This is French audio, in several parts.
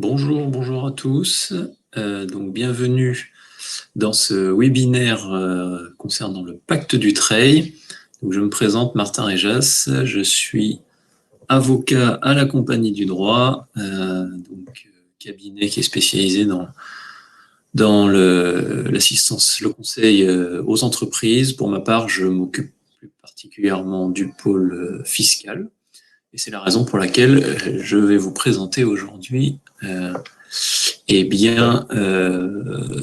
Bonjour à tous. Donc bienvenue dans ce webinaire concernant le pacte du Dutreil. Donc, je me présente, Martin Réjas, je suis avocat à la Compagnie du droit, cabinet qui est spécialisé dans l'assistance, le conseil aux entreprises. Pour ma part, je m'occupe plus particulièrement du pôle fiscal. Et c'est la raison pour laquelle je vais vous présenter aujourd'hui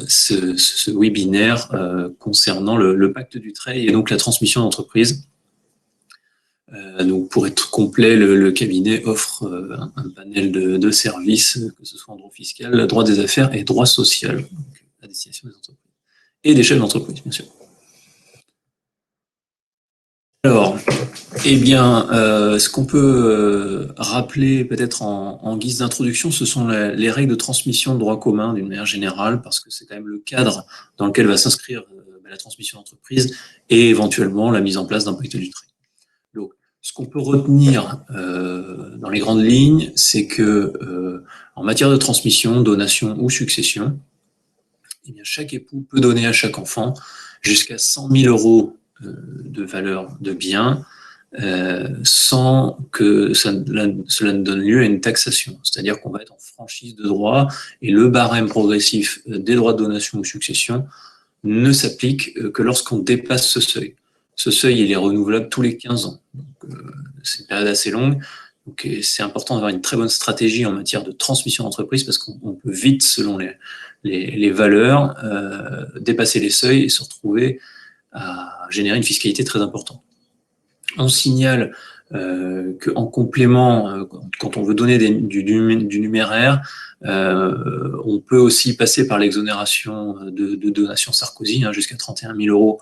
ce webinaire concernant le pacte Dutreil et donc la transmission d'entreprise. Donc pour être complet, le cabinet offre un panel de services, que ce soit en droit fiscal, droit des affaires et droit social, donc à destination des entreprises et des chefs d'entreprise, bien sûr. Alors, ce qu'on peut rappeler peut-être en guise d'introduction, ce sont les règles de transmission de droit commun d'une manière générale, parce que c'est quand même le cadre dans lequel va s'inscrire la transmission d'entreprise et éventuellement la mise en place d'un pacte Dutreil. Donc, ce qu'on peut retenir dans les grandes lignes, c'est que en matière de transmission, donation ou succession, chaque époux peut donner à chaque enfant jusqu'à 100 000 euros de valeur de biens, sans que cela ne donne lieu à une taxation. C'est-à-dire qu'on va être en franchise de droit et le barème progressif des droits de donation ou succession ne s'applique que lorsqu'on dépasse ce seuil. Ce seuil, il est renouvelable tous les 15 ans. C'est une période assez longue. Donc, c'est important d'avoir une très bonne stratégie en matière de transmission d'entreprise parce qu'on peut vite, selon les valeurs, dépasser les seuils et se retrouver à générer une fiscalité très importante. On signale qu'en complément, quand on veut donner du numéraire, on peut aussi passer par l'exonération de donation Sarkozy, jusqu'à 31 000 euros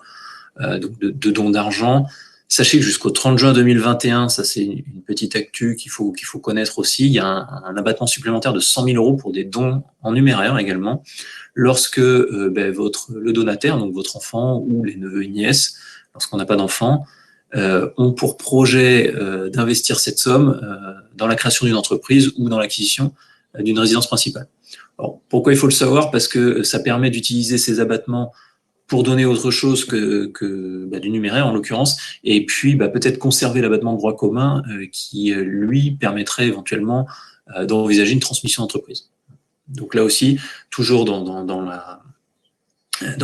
de dons d'argent. Sachez que jusqu'au 30 juin 2021, ça c'est une petite actu qu'il faut connaître aussi, il y a un abattement supplémentaire de 100 000 euros pour des dons en numéraire également, lorsque le donataire, donc votre enfant ou les neveux et nièces, lorsqu'on n'a pas d'enfant, ont pour projet d'investir cette somme dans la création d'une entreprise ou dans l'acquisition d'une résidence principale. Alors, pourquoi il faut le savoir? Parce que ça permet d'utiliser ces abattements pour donner autre chose que du numéraire en l'occurrence, et puis peut-être conserver l'abattement de droit commun qui, lui, permettrait éventuellement d'envisager une transmission d'entreprise. Donc là aussi, toujours dans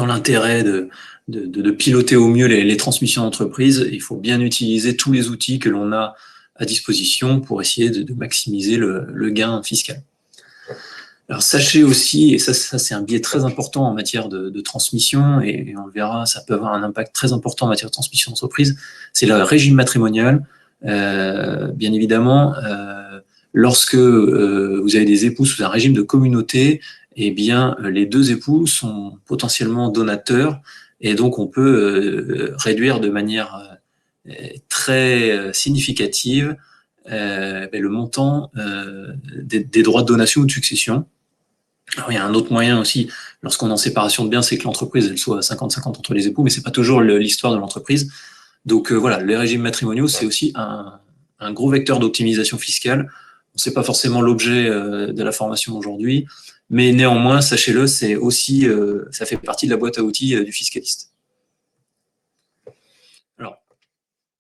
l'intérêt de piloter au mieux les transmissions d'entreprise, il faut bien utiliser tous les outils que l'on a à disposition pour essayer de maximiser le gain fiscal. Alors sachez aussi, et ça c'est un biais très important en matière de transmission, et on le verra, ça peut avoir un impact très important en matière de transmission d'entreprise, c'est le régime matrimonial. Bien évidemment, lorsque vous avez des époux sous un régime de communauté, les deux époux sont potentiellement donateurs, et donc on peut réduire de manière très significative le montant des droits de donation ou de succession. Alors, il y a un autre moyen aussi, lorsqu'on est en séparation de biens, c'est que l'entreprise elle soit à 50-50 entre les époux, mais c'est pas toujours l'histoire de l'entreprise. Donc voilà, les régimes matrimoniaux, c'est aussi un gros vecteur d'optimisation fiscale. C'est pas forcément l'objet de la formation aujourd'hui, mais néanmoins, sachez-le, c'est aussi, ça fait partie de la boîte à outils du fiscaliste. Alors,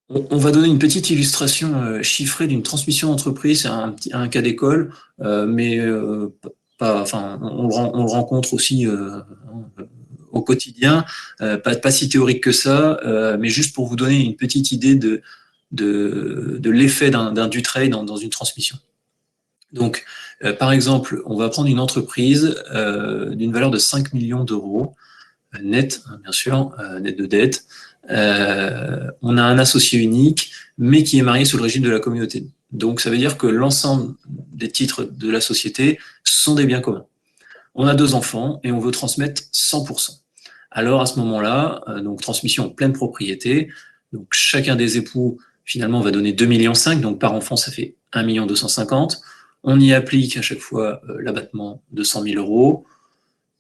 on va donner une petite illustration chiffrée d'une transmission d'entreprise, c'est un cas d'école, mais on le rencontre aussi au quotidien, pas si théorique que ça, mais juste pour vous donner une petite idée de l'effet d'un Dutreil dans une transmission. Donc, par exemple, on va prendre une entreprise d'une valeur de 5 millions d'euros, net, bien sûr, net de dette. On a un associé unique, mais qui est marié sous le régime de la communauté. Donc, ça veut dire que l'ensemble des titres de la société sont des biens communs. On a 2 enfants et on veut transmettre 100%. Alors, à ce moment-là, donc transmission en pleine propriété, donc chacun des époux, finalement, va donner 2,5 millions, donc par enfant, ça fait 1,250 million. On y applique à chaque fois l'abattement de 100 000 euros.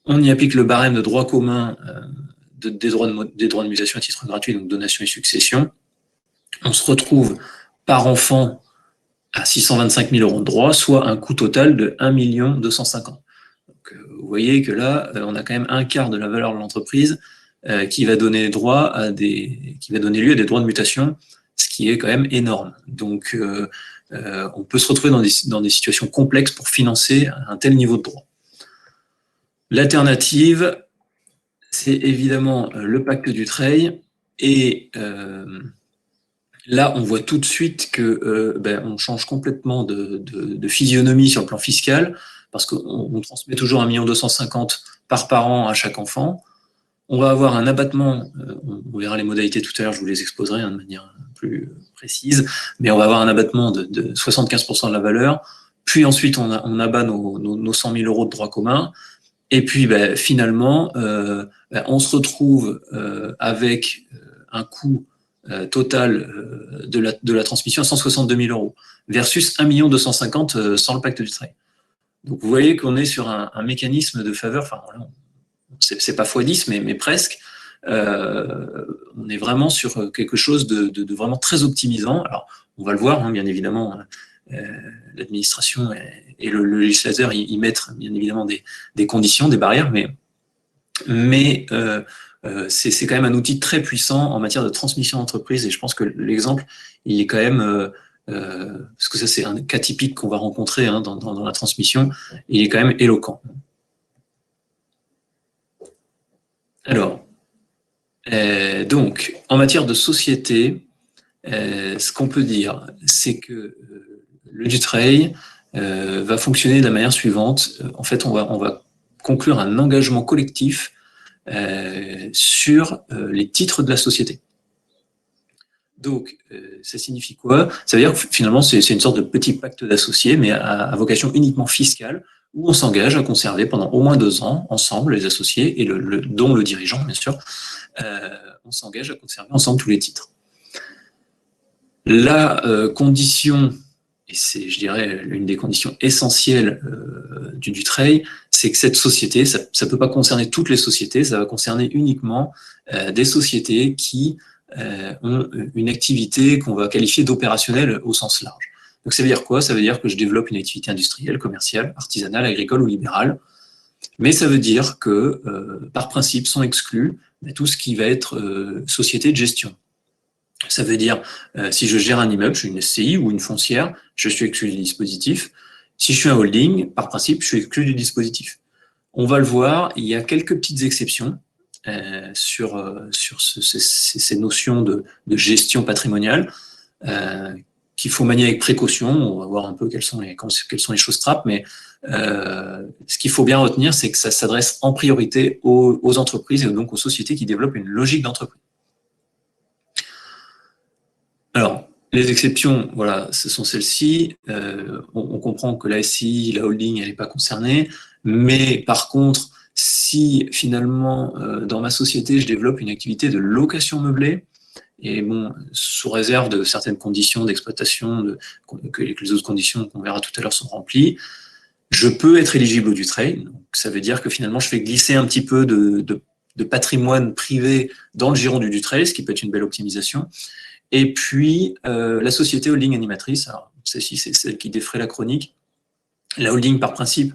On y applique le barème de droit commun des droits de mutation à titre gratuit, donc donation et succession. On se retrouve par enfant à 625 000 € de droits, soit un coût total de 1 250 000. Donc, vous voyez que là, on a quand même un quart de la valeur de l'entreprise qui va donner droit qui va donner lieu à des droits de mutation, ce qui est quand même énorme. Donc, on peut se retrouver dans des situations complexes pour financer un tel niveau de droit. L'alternative, c'est évidemment le pacte Dutreil, et là, on voit tout de suite que on change complètement de physionomie sur le plan fiscal, parce qu'on transmet toujours 1 250 000 par parent à chaque enfant. On va avoir un abattement, on verra les modalités tout à l'heure, je vous les exposerai de manière plus précise, mais on va avoir un abattement de 75% de la valeur, puis ensuite on abat nos 100 000 € de droit commun, et puis finalement, on se retrouve avec un coût total de la transmission à 162 000 € versus 1 250 000 sans le pacte Dutreil. Donc vous voyez qu'on est sur un mécanisme de faveur, enfin voilà, c'est pas x10, mais presque. On est vraiment sur quelque chose de vraiment très optimisant. Alors, on va le voir, hein, bien évidemment, l'administration et le législateur y mettent bien évidemment des conditions, des barrières, mais c'est quand même un outil très puissant en matière de transmission d'entreprise, et je pense que l'exemple, il est quand même, parce que ça c'est un cas typique qu'on va rencontrer hein, dans la transmission, il est quand même éloquent. Alors, donc, en matière de société, ce qu'on peut dire, c'est que le Dutreil va fonctionner de la manière suivante. En fait, on va conclure un engagement collectif sur les titres de la société. Donc, ça signifie quoi? Ça veut dire que finalement, c'est une sorte de petit pacte d'associés, mais à vocation uniquement fiscale, où on s'engage à conserver pendant au moins 2 ans, ensemble, les associés, et dont le dirigeant, bien sûr, on s'engage à conserver ensemble tous les titres. La condition, et c'est, je dirais, l'une des conditions essentielles du Dutreil, c'est que cette société, ça ne peut pas concerner toutes les sociétés, ça va concerner uniquement des sociétés qui ont une activité qu'on va qualifier d'opérationnelle au sens large. Donc ça veut dire quoi? Ça veut dire que je développe une activité industrielle, commerciale, artisanale, agricole ou libérale, mais ça veut dire que, par principe, sont exclus tout ce qui va être société de gestion. Ça veut dire, si je gère un immeuble, je suis une SCI ou une foncière, je suis exclu du dispositif. Si je suis un holding, par principe, je suis exclu du dispositif. On va le voir, il y a quelques petites exceptions sur ces notions de gestion patrimoniale qu'il faut manier avec précaution. On va voir un peu quelles sont les choses trappes, mais ce qu'il faut bien retenir, c'est que ça s'adresse en priorité aux entreprises et donc aux sociétés qui développent une logique d'entreprise. Alors, les exceptions, voilà, ce sont celles-ci. On comprend que la SCI, la holding, elle n'est pas concernée. Mais par contre, si finalement, dans ma société, je développe une activité de location meublée, et bon, sous réserve de certaines conditions d'exploitation, que les autres conditions qu'on verra tout à l'heure sont remplies, je peux être éligible au Dutreil. Donc, ça veut dire que finalement, je fais glisser un petit peu de patrimoine privé dans le giron du Dutreil, ce qui peut être une belle optimisation. Et puis, la société holding animatrice, alors celle-ci, c'est celle qui défraie la chronique. La holding, par principe,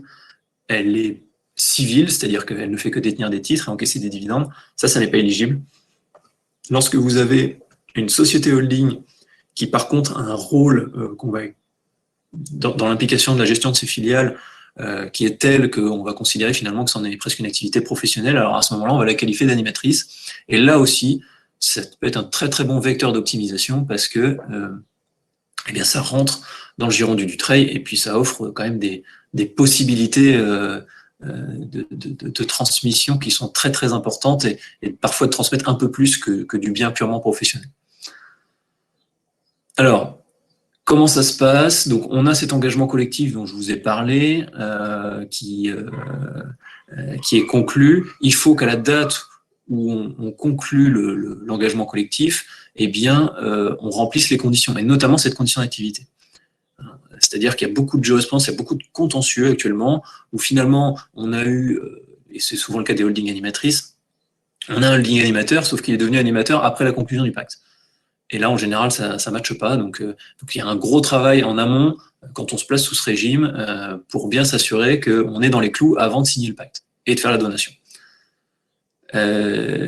elle est civile, c'est-à-dire qu'elle ne fait que détenir des titres et encaisser des dividendes. Ça n'est pas éligible. Lorsque vous avez une société holding qui, par contre, a un rôle qu'on va dans l'implication de la gestion de ses filiales, qui est telle qu'on va considérer finalement que c'en est presque une activité professionnelle, alors à ce moment-là, on va la qualifier d'animatrice. Et là aussi, ça peut être un très très bon vecteur d'optimisation parce que eh bien, ça rentre dans le giron du Dutreil et puis ça offre quand même des possibilités de transmission qui sont très très importantes et parfois de transmettre un peu plus que du bien purement professionnel. Alors, comment ça se passe? Donc, on a cet engagement collectif dont je vous ai parlé, qui est conclu. Il faut qu'à la date où on conclut l'engagement collectif, eh bien, on remplisse les conditions, et notamment cette condition d'activité. C'est-à-dire qu'il y a beaucoup de jurisprudence, il y a beaucoup de contentieux actuellement, où finalement, on a eu, et c'est souvent le cas des holdings animatrices, on a un holding animateur, sauf qu'il est devenu animateur après la conclusion du pacte. Et là, en général, ça ne matche pas. Donc, il y a un gros travail en amont quand on se place sous ce régime pour bien s'assurer qu'on est dans les clous avant de signer le pacte et de faire la donation.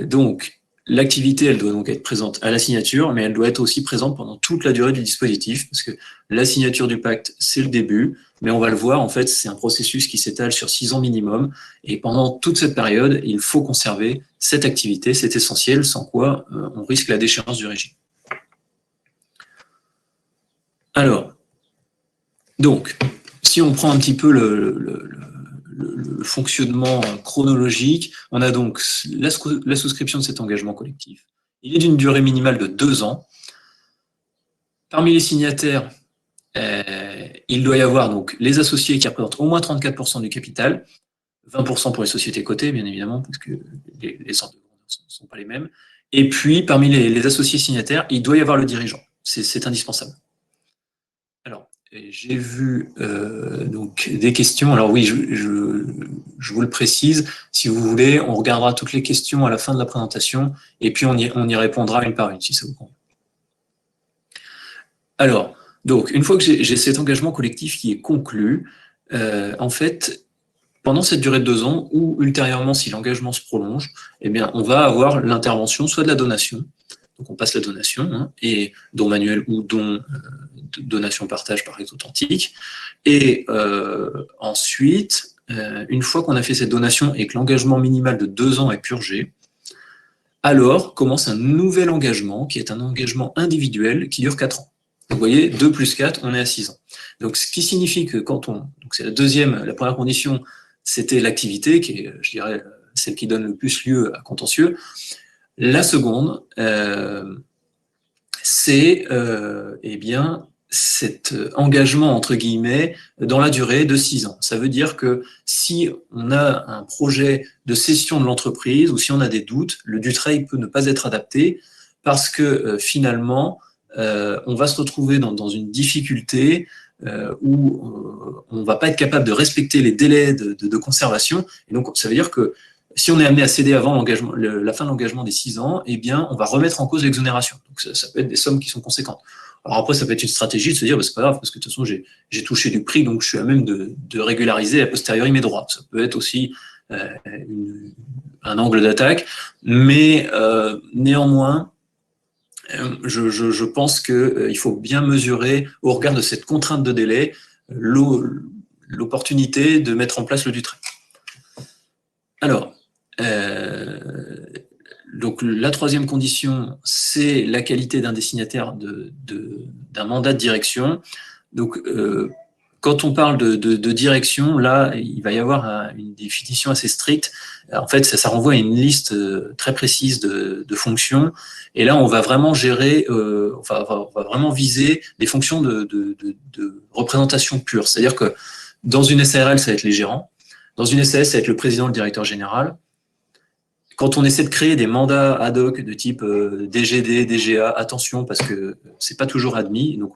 Donc, l'activité, elle doit donc être présente à la signature, mais elle doit être aussi présente pendant toute la durée du dispositif, parce que la signature du pacte, c'est le début, mais on va le voir, en fait, c'est un processus qui s'étale sur 6 ans minimum, et pendant toute cette période, il faut conserver cette activité, c'est essentiel, sans quoi on risque la déchéance du régime. Alors, donc, si on prend un petit peu le fonctionnement chronologique, on a donc la souscription de cet engagement collectif. Il est d'une durée minimale de 2 ans. Parmi les signataires, il doit y avoir donc les associés qui représentent au moins 34% du capital, 20% pour les sociétés cotées, bien évidemment, parce que les sortes de vendeurs ne sont pas les mêmes. Et puis, parmi les associés signataires, il doit y avoir le dirigeant. C'est indispensable. Alors, j'ai vu donc des questions. Alors oui, je vous le précise. Si vous voulez, on regardera toutes les questions à la fin de la présentation et puis on y répondra une par une, si ça vous convient. Alors, donc, une fois que j'ai cet engagement collectif qui est conclu, en fait, pendant cette durée de 2 ans ou ultérieurement, si l'engagement se prolonge, eh bien, on va avoir l'intervention soit de la donation, donc on passe la donation, hein, et don manuel ou don donation partage par réseau authentique. Et ensuite, une fois qu'on a fait cette donation et que l'engagement minimal de 2 ans est purgé, alors commence un nouvel engagement qui est un engagement individuel qui dure 4 ans. Donc vous voyez, 2 plus 4, on est à 6 ans. Donc ce qui signifie que quand on... Donc c'est la première condition, c'était l'activité, qui est, je dirais, celle qui donne le plus lieu à contentieux. La seconde, c'est eh bien cet engagement, entre guillemets, dans la durée de 6 ans. Ça veut dire que si on a un projet de cession de l'entreprise ou si on a des doutes, le Dutreil peut ne pas être adapté parce que finalement, on va se retrouver dans une difficulté où on ne va pas être capable de respecter les délais de conservation. Et donc, ça veut dire que si on est amené à céder avant la fin de l'engagement des 6 ans, eh bien, on va remettre en cause l'exonération. Donc, ça peut être des sommes qui sont conséquentes. Alors après, ça peut être une stratégie de se dire, bah, c'est pas grave, parce que de toute façon, j'ai touché du prix, donc je suis à même de régulariser a posteriori mes droits. Ça peut être aussi un angle d'attaque, mais néanmoins, je pense qu'il faut bien mesurer, au regard de cette contrainte de délai, l'opportunité de mettre en place le Dutreil. Alors, donc la troisième condition, c'est la qualité d'un destinataire d'un mandat de direction. Donc, quand on parle de direction, là, il va y avoir une définition assez stricte. En fait, ça renvoie à une liste très précise de fonctions. Et là, on va vraiment gérer, on va vraiment viser des fonctions de représentation pure. C'est-à-dire que dans une SARL, ça va être les gérants. Dans une SAS, ça va être le président, le directeur général. Quand on essaie de créer des mandats ad hoc de type DGD, DGA, attention, parce que c'est pas toujours admis, donc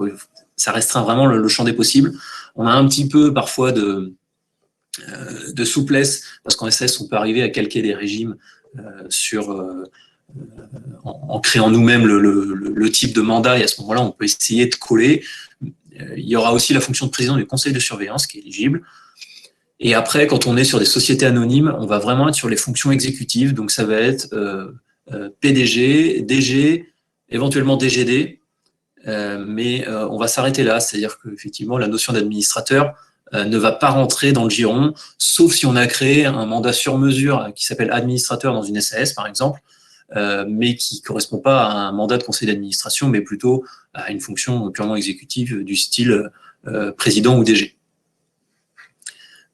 ça restreint vraiment le champ des possibles. On a un petit peu parfois de souplesse, parce qu'en SAS, on peut arriver à calquer des régimes en créant nous-mêmes le type de mandat, et à ce moment-là, on peut essayer de coller. Il y aura aussi la fonction de président du conseil de surveillance qui est éligible. Et après, quand on est sur des sociétés anonymes, on va vraiment être sur les fonctions exécutives. Donc, ça va être PDG, DG, éventuellement DGD. Mais on va s'arrêter là. C'est-à-dire qu'effectivement, la notion d'administrateur ne va pas rentrer dans le giron, sauf si on a créé un mandat sur mesure qui s'appelle administrateur dans une SAS, par exemple, mais qui ne correspond pas à un mandat de conseil d'administration, mais plutôt à une fonction purement exécutive du style président ou DG.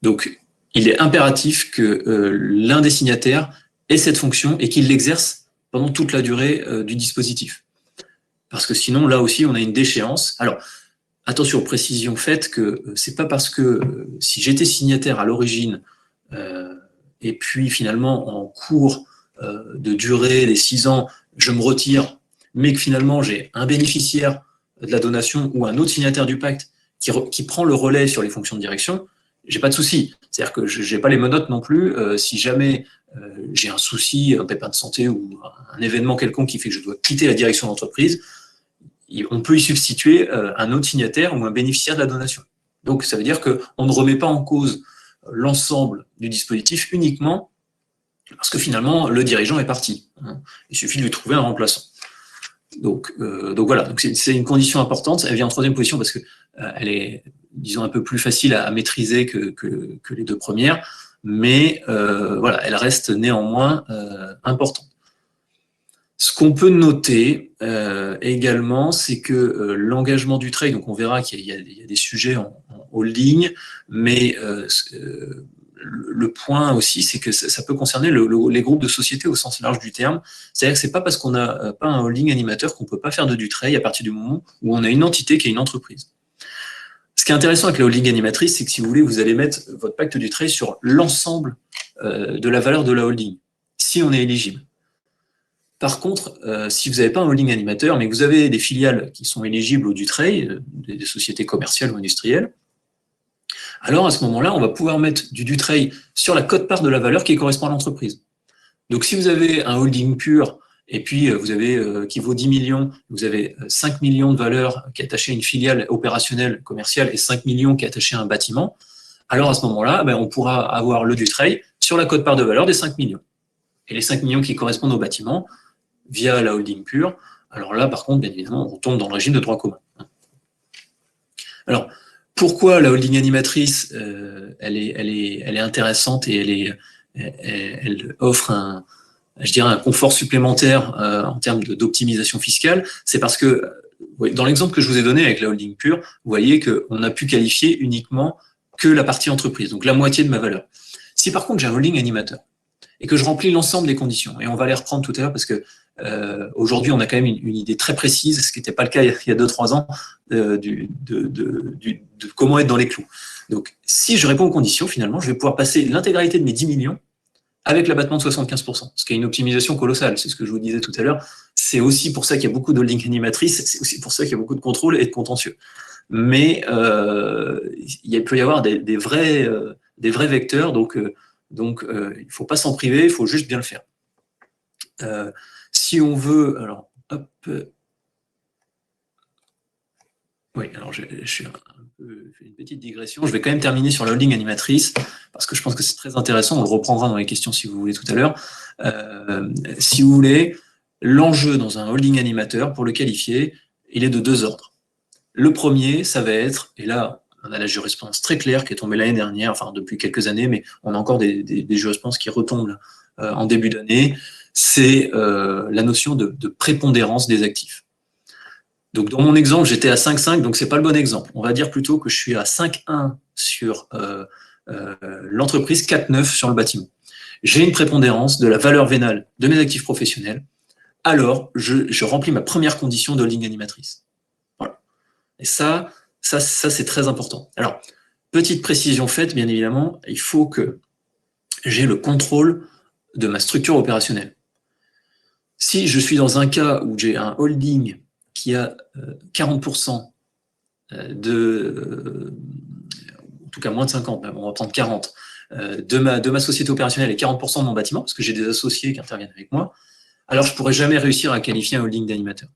Donc, il est impératif que l'un des signataires ait cette fonction et qu'il l'exerce pendant toute la durée du dispositif. Parce que sinon, là aussi, on a une déchéance. Alors, attention, précision faite que c'est pas parce que si j'étais signataire à l'origine et puis finalement en cours de durée des 6 ans, je me retire, mais que finalement j'ai un bénéficiaire de la donation ou un autre signataire du pacte qui prend le relais sur les fonctions de direction, j'ai pas de souci. C'est-à-dire que je n'ai pas les menottes non plus. Si jamais j'ai un souci, un pépin de santé ou un événement quelconque qui fait que je dois quitter la direction d'entreprise, on peut y substituer un autre signataire ou un bénéficiaire de la donation. Donc, ça veut dire qu'on ne remet pas en cause l'ensemble du dispositif uniquement parce que finalement, le dirigeant est parti. Il suffit de lui trouver un remplaçant. Donc voilà, donc c'est une condition importante. Elle vient en troisième position parce que elle est, disons, un peu plus facile à maîtriser que les deux premières, mais voilà, elle reste néanmoins importante. Ce qu'on peut noter également, c'est que l'engagement du trade, donc on verra qu'il y a des sujets en holding, mais le point aussi, c'est que ça peut concerner les groupes de sociétés au sens large du terme. C'est-à-dire que c'est pas parce qu'on n'a pas un holding animateur qu'on peut pas faire de du trade à partir du moment où on a une entité qui est une entreprise. Ce qui est intéressant avec la holding animatrice, c'est que si vous voulez, vous allez mettre votre pacte du trade sur l'ensemble de la valeur de la holding, si on est éligible. Par contre, si vous n'avez pas un holding animateur, mais que vous avez des filiales qui sont éligibles au du trade, des sociétés commerciales ou industrielles, alors à ce moment-là, on va pouvoir mettre du trade sur la quote-part de la valeur qui correspond à l'entreprise. Donc si vous avez un holding pur, et puis vous avez qui vaut 10 millions, vous avez 5 millions de valeur qui est attachée à une filiale opérationnelle commerciale et 5 millions qui est attachée à un bâtiment, alors à ce moment-là, on pourra avoir le du trade sur la quote-part de valeur des 5 millions. Et les 5 millions qui correspondent au bâtiment, via la holding pure, alors là, par contre, bien évidemment, on tombe dans le régime de droit commun. Alors, pourquoi la holding animatrice, elle est intéressante et elle offre un confort supplémentaire en termes d'optimisation fiscale? C'est parce que, dans l'exemple que je vous ai donné avec la holding pure, vous voyez qu'on a pu qualifier uniquement que la partie entreprise, donc la moitié de ma valeur. Si par contre j'ai un holding animateur et que je remplis l'ensemble des conditions, et on va les reprendre tout à l'heure parce que aujourd'hui on a quand même une idée très précise, ce qui n'était pas le cas il y a 2-3 ans, de comment être dans les clous. Donc si je réponds aux conditions, finalement, je vais pouvoir passer l'intégralité de mes 10 millions avec l'abattement de 75%, ce qui est une optimisation colossale, c'est ce que je vous disais tout à l'heure. C'est aussi pour ça qu'il y a beaucoup de holding animatrices, c'est aussi pour ça qu'il y a beaucoup de contrôle et de contentieux. Mais il peut y avoir des vrais vecteurs, donc il ne faut pas s'en priver, il faut juste bien le faire. Si on veut, alors, hop, oui, alors je suis un peu fait une petite digression. Je vais quand même terminer sur la holding animatrice parce que je pense que c'est très intéressant. On le reprendra dans les questions si vous voulez tout à l'heure. Si vous voulez, l'enjeu dans un holding animateur pour le qualifier, il est de 2 ordres. Le premier, ça va être, et là, on a la jurisprudence très claire qui est tombée l'année dernière, enfin depuis quelques années, mais on a encore des jurisprudences qui retombent en début d'année, c'est la notion de prépondérance des actifs. Donc dans mon exemple, j'étais à 5,5, donc c'est pas le bon exemple. On va dire plutôt que je suis à 5,1 sur l'entreprise, 4,9 sur le bâtiment. J'ai une prépondérance de la valeur vénale de mes actifs professionnels, alors je remplis ma première condition de holding animatrice. Voilà. Et ça c'est très important. Alors, petite précision faite, bien évidemment, il faut que j'ai le contrôle de ma structure opérationnelle. Si je suis dans un cas où j'ai un holding qui a 40% en tout cas moins de 50, on va prendre 40, de ma société opérationnelle et 40% de mon bâtiment, parce que j'ai des associés qui interviennent avec moi, alors je ne pourrai jamais réussir à qualifier un holding d'animateur.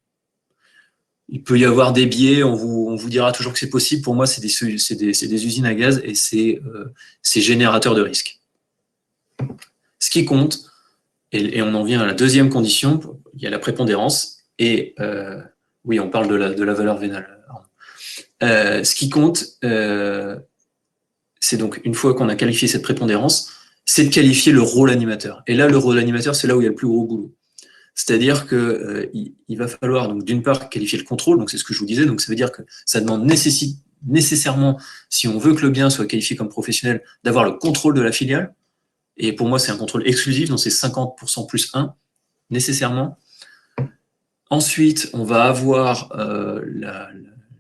Il peut y avoir des biais, on vous dira toujours que c'est possible. Pour moi, c'est des usines à gaz et c'est générateur de risque. Ce qui compte, et on en vient à la deuxième condition, il y a la prépondérance, et oui, on parle de la valeur vénale. Ce qui compte, c'est donc, une fois qu'on a qualifié cette prépondérance, c'est de qualifier le rôle animateur. Et là, le rôle animateur, c'est là où il y a le plus gros boulot. C'est-à-dire qu'il va falloir, donc d'une part, qualifier le contrôle, donc c'est ce que je vous disais, donc ça veut dire que ça demande nécessairement, si on veut que le bien soit qualifié comme professionnel, d'avoir le contrôle de la filiale. Et pour moi, c'est un contrôle exclusif, donc c'est 50% plus 1, nécessairement. Ensuite, on va avoir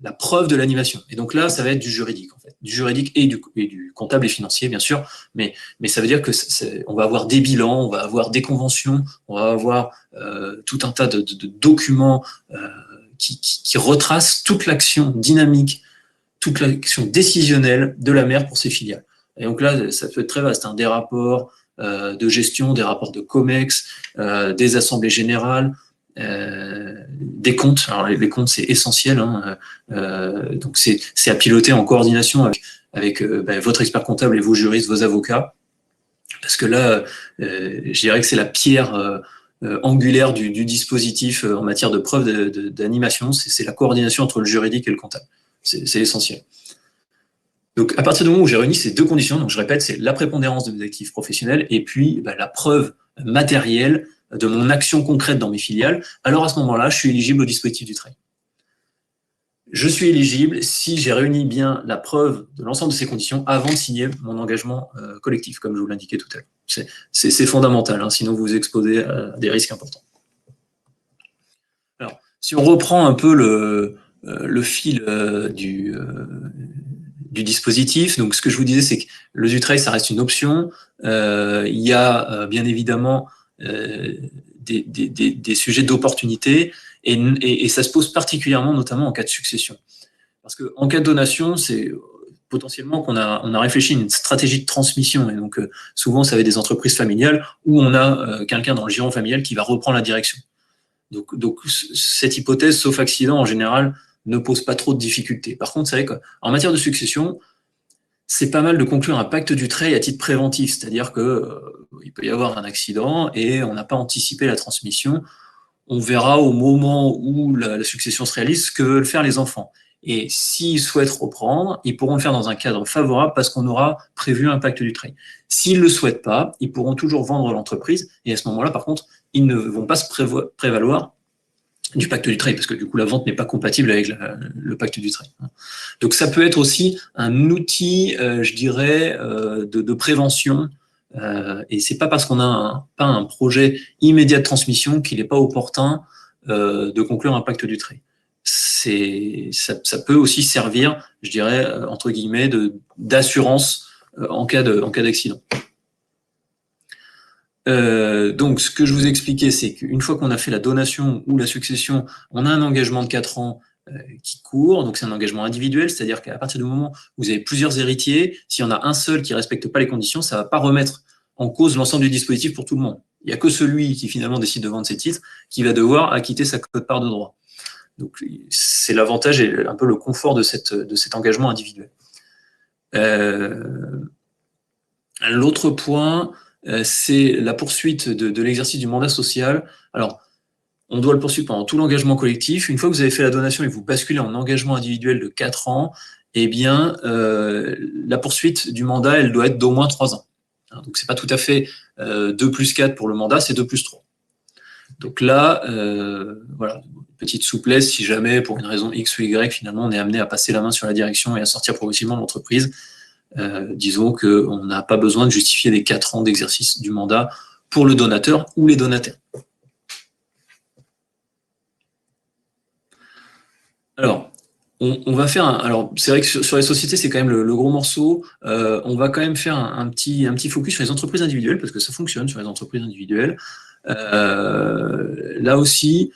la preuve de l'animation. Et donc là, ça va être du juridique, en fait. Du juridique et du comptable et financier, bien sûr. Mais ça veut dire que on va avoir des bilans, on va avoir des conventions, on va avoir tout un tas de documents qui retracent toute l'action dynamique, toute l'action décisionnelle de la mère pour ses filiales. Et donc là, ça peut être très vaste, hein, des rapports de gestion, des rapports de COMEX, des assemblées générales, des comptes. Alors les comptes, c'est essentiel, hein, donc c'est à piloter en coordination avec votre expert comptable et vos juristes, vos avocats, parce que là, je dirais que c'est la pierre angulaire du dispositif en matière de preuve d'animation, c'est la coordination entre le juridique et le comptable. C'est essentiel. Donc, à partir du moment où j'ai réuni ces deux conditions, donc je répète, c'est la prépondérance de mes actifs professionnels et puis la preuve matérielle de mon action concrète dans mes filiales, alors à ce moment-là, je suis éligible au dispositif du Dutreil. Je suis éligible si j'ai réuni bien la preuve de l'ensemble de ces conditions avant de signer mon engagement collectif, comme je vous l'indiquais tout à l'heure. C'est fondamental, hein, sinon vous vous exposez à des risques importants. Alors, si on reprend un peu le fil du dispositif. Donc, ce que je vous disais, c'est que le Dutreil, ça reste une option. Il y a bien évidemment des sujets d'opportunité et ça se pose particulièrement, notamment en cas de succession. Parce qu'en cas de donation, c'est potentiellement qu'on a réfléchi à une stratégie de transmission. Et donc, souvent, ça va être des entreprises familiales où on a quelqu'un dans le giron familial qui va reprendre la direction. Donc cette hypothèse, sauf accident, en général, ne pose pas trop de difficultés. Par contre, c'est vrai qu'en matière de succession, c'est pas mal de conclure un pacte Dutreil à titre préventif, c'est-à-dire que il peut y avoir un accident et on n'a pas anticipé la transmission. On verra au moment où la succession se réalise ce que veulent faire les enfants. Et s'ils souhaitent reprendre, ils pourront le faire dans un cadre favorable parce qu'on aura prévu un pacte Dutreil. S'ils ne le souhaitent pas, ils pourront toujours vendre l'entreprise et à ce moment-là, par contre, ils ne vont pas se prévaloir du pacte Dutreil, parce que du coup la vente n'est pas compatible avec le pacte Dutreil. Donc ça peut être aussi un outil, je dirais, de prévention, et c'est pas parce qu'on a pas un projet immédiat de transmission qu'il n'est pas opportun de conclure un pacte Dutreil. Ça peut aussi servir, je dirais, entre guillemets, d'assurance en cas d'accident. Donc, ce que je vous expliquais, c'est qu'une fois qu'on a fait la donation ou la succession, on a un engagement de 4 ans qui court. Donc, c'est un engagement individuel, c'est-à-dire qu'à partir du moment où vous avez plusieurs héritiers, s'il y en a un seul qui ne respecte pas les conditions, ça ne va pas remettre en cause l'ensemble du dispositif pour tout le monde. Il n'y a que celui qui finalement décide de vendre ses titres qui va devoir acquitter sa quote-part de droit. Donc, c'est l'avantage et un peu le confort de cet engagement individuel. L'autre point, c'est la poursuite de l'exercice du mandat social. Alors, on doit le poursuivre pendant tout l'engagement collectif. Une fois que vous avez fait la donation et que vous basculez en engagement individuel de 4 ans, eh bien, la poursuite du mandat, elle doit être d'au moins 3 ans. Donc, c'est pas tout à fait 2 plus 4 pour le mandat, c'est 2 plus 3. Donc là, voilà, petite souplesse si jamais, pour une raison X ou Y, finalement, on est amené à passer la main sur la direction et à sortir progressivement de l'entreprise. Disons qu'on n'a pas besoin de justifier les 4 ans d'exercice du mandat pour le donateur ou les donataires. Alors, on va faire alors c'est vrai que sur les sociétés, c'est quand même le gros morceau. On va quand même faire un petit focus sur les entreprises individuelles, parce que ça fonctionne sur les entreprises individuelles. Là aussi,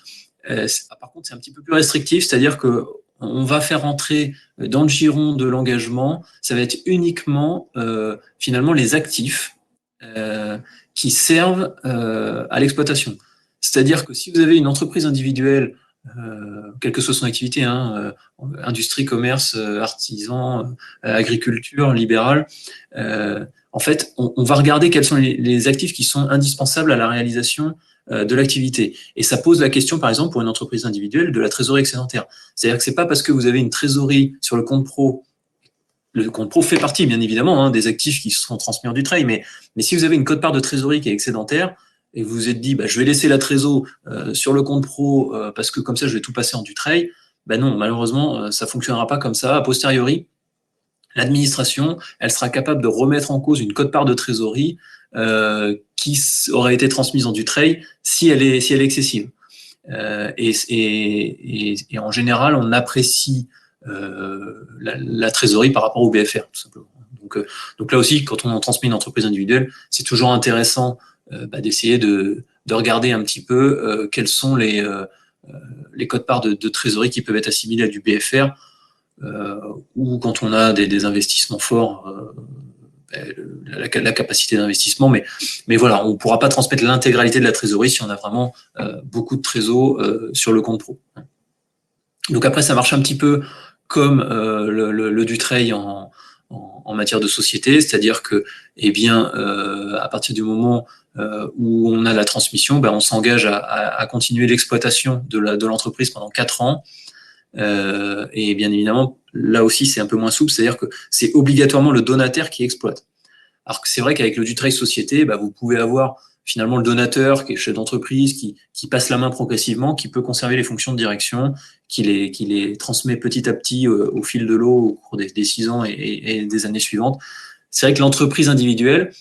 par contre, c'est un petit peu plus restrictif, c'est-à-dire que on va faire entrer dans le giron de l'engagement, ça va être uniquement finalement les actifs qui servent à l'exploitation. C'est-à-dire que si vous avez une entreprise individuelle, quelle que soit son activité, hein, industrie, commerce, artisan, agriculture, libéral, en fait, on va regarder quels sont les actifs qui sont indispensables à la réalisation de l'activité. Et ça pose la question, par exemple, pour une entreprise individuelle, de la trésorerie excédentaire. C'est-à-dire que c'est pas parce que vous avez une trésorerie sur le compte pro. Le compte pro fait partie, bien évidemment, hein, des actifs qui seront transmis en Dutreil, mais si vous avez une quote-part de trésorerie qui est excédentaire, et vous vous êtes dit, je vais laisser la trésor sur le compte pro parce que comme ça, je vais tout passer en Dutreil, non, malheureusement, ça ne fonctionnera pas comme ça. A posteriori, l'administration, elle sera capable de remettre en cause une quote-part de trésorerie qui aurait été transmise en Dutreil si elle est excessive. Et en général, on apprécie la trésorerie par rapport au BFR, tout simplement. Donc là aussi, quand on transmet une entreprise individuelle, c'est toujours intéressant d'essayer de regarder un petit peu quels sont les quotes-parts de trésorerie qui peuvent être assimilés à du BFR, ou quand on a des investissements forts, la capacité d'investissement, mais voilà, on ne pourra pas transmettre l'intégralité de la trésorerie si on a vraiment beaucoup de trésor sur le compte pro. Donc après, ça marche un petit peu comme le Dutreil en matière de société, c'est-à-dire que, eh bien, à partir du moment où on a la transmission, ben, on s'engage à continuer l'exploitation de l'entreprise pendant 4 ans. Et bien évidemment, là aussi, c'est un peu moins souple, c'est-à-dire que c'est obligatoirement le donataire qui exploite. Alors que c'est vrai qu'avec le Dutreil Société, bah, vous pouvez avoir finalement le donateur qui est chef d'entreprise, qui passe la main progressivement, qui peut conserver les fonctions de direction, qui les transmet petit à petit au fil de l'eau au cours des 6 ans et des années suivantes. C'est vrai que l'entreprise individuelle,